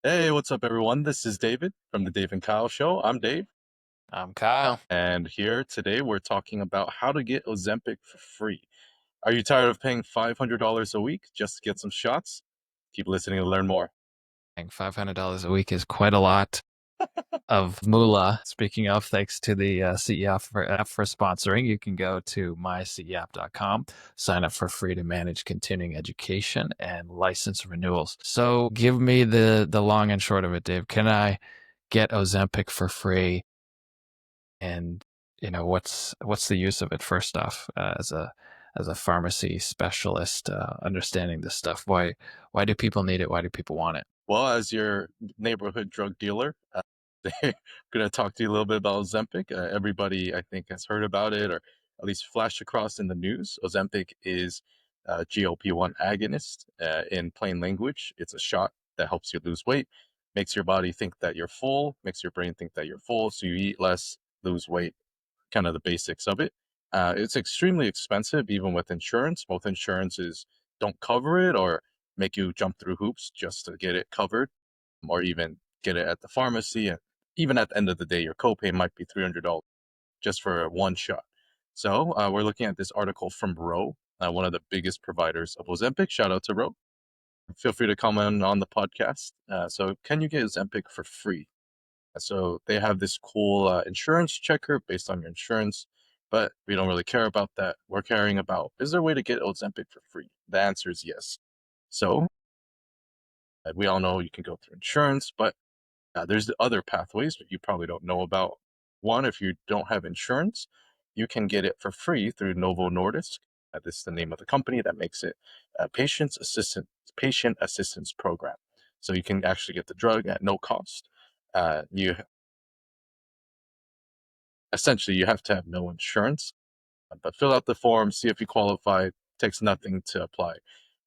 Hey, what's up, everyone? This is David from the Dave and Kyle Show. I'm Dave, I'm Kyle. and here today we're talking about how to get Ozempic for free. Are you tired of paying $500 a week just to get some shots? Keep listening to learn more. I think $500 a week is quite a lot of moolah. Speaking of, thanks to the CEF app for sponsoring. You can go to myceapp.com, sign up for free to manage continuing education and license renewals. So give me the long and short of it, Dave. Can I get Ozempic for free? And what's the use of it first off, as a pharmacy specialist, understanding this stuff? Why do people need it? Why do people want it? Well, as your neighborhood drug dealer, they're going to talk to you a little bit about Ozempic. Everybody, I think, has heard about it or at least flashed across in the news. Ozempic is a GLP-1 agonist. In plain language, it's a shot that helps you lose weight, makes your body think that you're full, makes your brain think that you're full, so you eat less, lose weight, kind of the basics of it. It's extremely expensive, even with insurance. Both insurances don't cover it or make you jump through hoops just to get it covered, or even get it at the pharmacy. And even at the end of the day, your copay might be $300 just for one shot. So we're looking at this article from Roe, one of the biggest providers of Ozempic. Shout out to Roe. Feel free to comment on the podcast. So, can you get Ozempic for free? So they have this cool insurance checker based on your insurance, but we don't really care about that. We're caring about, is there a way to get Ozempic for free? The answer is yes. So we all know you can go through insurance, but there's the other pathways that you probably don't know about. One, if you don't have insurance, you can get it for free through Novo Nordisk. This is the name of the company that makes it a patient assistance program. So you can actually get the drug at no cost. You essentially you have to have no insurance, but fill out the form, see if you qualify. Takes nothing to apply,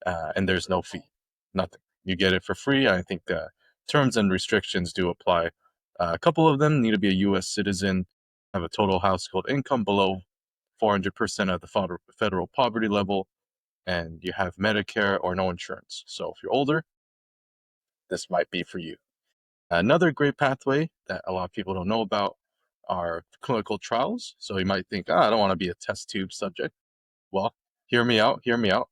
and there's no fee, nothing. You get it for free. I think terms and restrictions do apply. A couple of them need to be a U.S. citizen, have a total household income below 400% of the federal poverty level, and you have Medicare or no insurance. So if you're older, this might be for you. Another great pathway that a lot of people don't know about are clinical trials. So you might think, I don't want to be a test tube subject. Well, hear me out. Hear me out.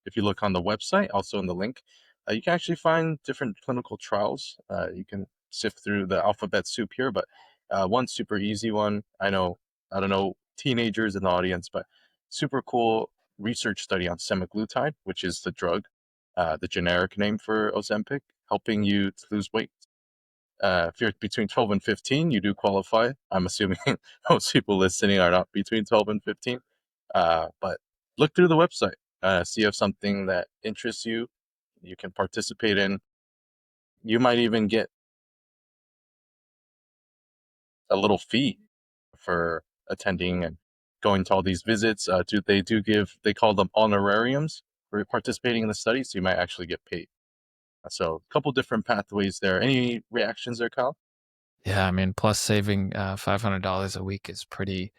If you look on the website, also in the link, you can actually find different clinical trials. You can sift through the alphabet soup here, but one super easy one. I don't know teenagers in the audience, but super cool research study on semaglutide, which is the drug, the generic name for Ozempic, helping you to lose weight. If you're between 12 and 15, you do qualify. I'm assuming most people listening are not between 12 and 15. But look through the website, see if something that interests you, you can participate in. You might even get a little fee for attending and going to all these visits. They do give, they call them honorariums for participating in the study. So you might actually get paid. So a couple different pathways there. Any reactions there, Kyle? Yeah, I mean, plus saving $500 a week is pretty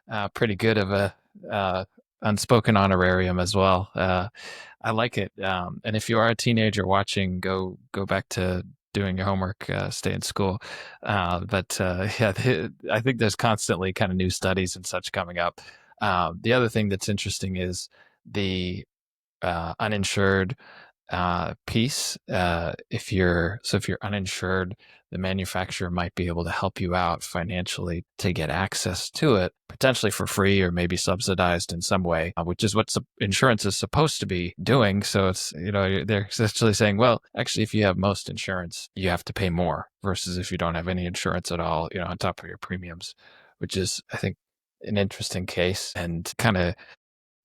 good of a uh, unspoken honorarium as well. I like it. And if you are a teenager watching, go back to doing your homework, stay in school. But yeah, I think there's constantly kind of new studies and such coming up. The other thing that's interesting is the uninsured piece. If you're uninsured, the manufacturer might be able to help you out financially to get access to it, potentially for free or maybe subsidized in some way, which is what insurance is supposed to be doing. So they're essentially saying, well, actually, if you have most insurance, you have to pay more versus if you don't have any insurance at all, on top of your premiums, which is, I think, an interesting case and kind of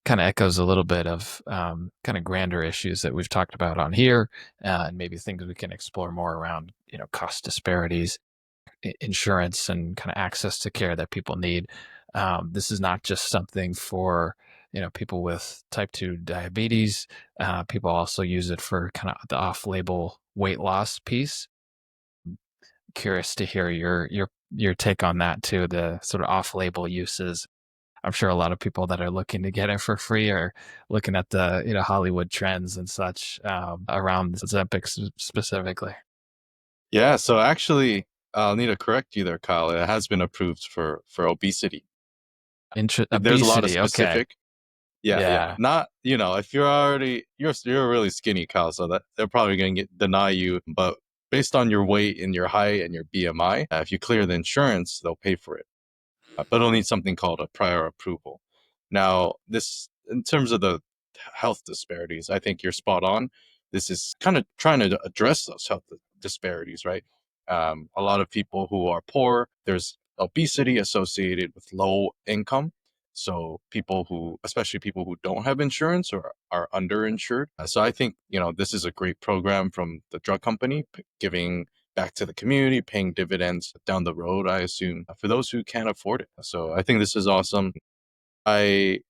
echoes a little bit of kind of grander issues that we've talked about on here, and maybe things we can explore more around, cost disparities, insurance, and kind of access to care that people need. This is not just something for people with type 2 diabetes. People also use it for kind of the off-label weight loss piece. Curious to hear your take on that too, the sort of off-label uses. I'm sure a lot of people that are looking to get it for free are looking at the Hollywood trends and such, around Ozempic specifically. Yeah, so actually, I'll need to correct you there, Kyle. It has been approved for obesity. There's a lot of Obesity. Okay. specific. Yeah, yeah. Yeah. Not, if you're already you're really skinny, Kyle, so that they're probably going to deny you, but based on your weight and your height and your BMI, if you clear the insurance, they'll pay for it. But it'll need something called a prior approval. Now, this, in terms of the health disparities, I think you're spot on. This is kind of trying to address those health disparities, right? A lot of people who are poor, there's obesity associated with low income. So people who, especially people who don't have insurance or are underinsured. So I think, this is a great program from the drug company, giving back to the community, paying dividends down the road, I assume, for those who can't afford it. So I think this is awesome. I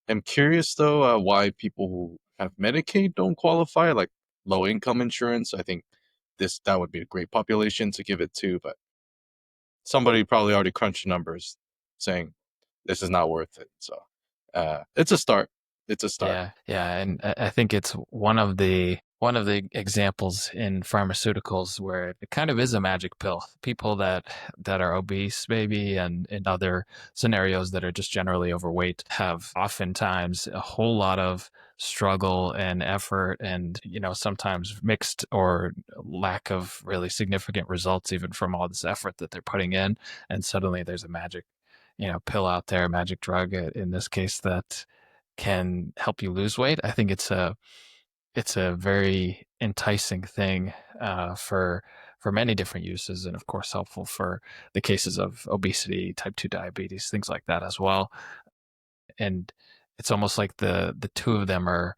am curious, though, why people who have Medicaid don't qualify, like low income insurance. I think that would be a great population to give it to, but somebody probably already crunched numbers saying this is not worth it. So it's a start. It's a start. Yeah, yeah, and I think it's one of the examples in pharmaceuticals where it kind of is a magic pill. People that are obese, maybe, and in other scenarios that are just generally overweight, have oftentimes a whole lot of struggle and effort, and sometimes mixed or lack of really significant results, even from all this effort that they're putting in. And suddenly there's a magic, pill out there, magic drug in this case that can help you lose weight. I think it's a very enticing thing for many different uses, and of course helpful for the cases of obesity, type 2 diabetes, things like that as well. And it's almost like the two of them are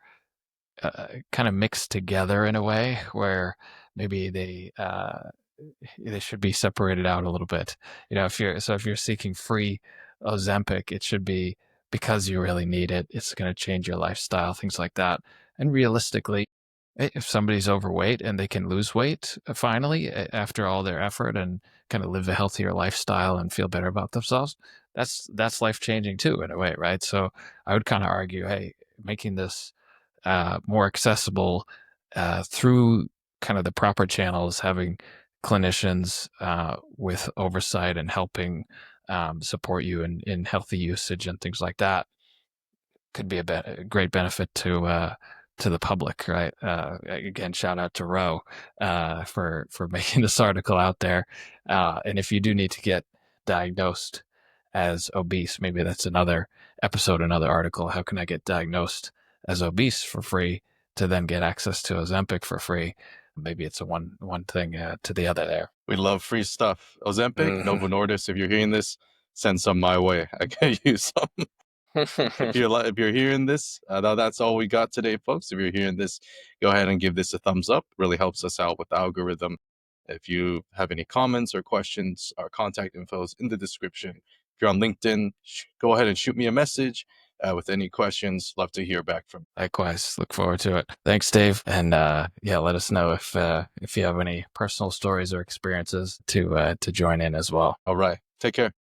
kind of mixed together in a way where maybe they should be separated out a little bit. If you're seeking free Ozempic, it should be because you really need it. It's going to change your lifestyle, things like that. And realistically, if somebody's overweight and they can lose weight finally after all their effort and kind of live a healthier lifestyle and feel better about themselves, that's life changing too in a way, right? So I would kind of argue, hey, making this more accessible through kind of the proper channels, having clinicians with oversight and helping support you in healthy usage and things like that could be a great benefit to the public, right? Again, shout out to Roe for making this article out there. And if you do need to get diagnosed as obese, maybe that's another episode, another article. How can I get diagnosed as obese for free to then get access to Ozempic for free? Maybe it's a one thing to the other there. We love free stuff. Ozempic, Mhm. Novo Nordisk, if you're hearing this, send some my way. I can use some. If you're hearing this, that's all we got today, folks. If you're hearing this, go ahead and give this a thumbs up. Really helps us out with the algorithm. If you have any comments or questions, our contact info is in the description. If you're on LinkedIn, go ahead and shoot me a message with any questions. Love to hear back from you. Likewise, look forward to it. Thanks, Dave, and yeah, let us know if you have any personal stories or experiences to join in as well. All right, take care.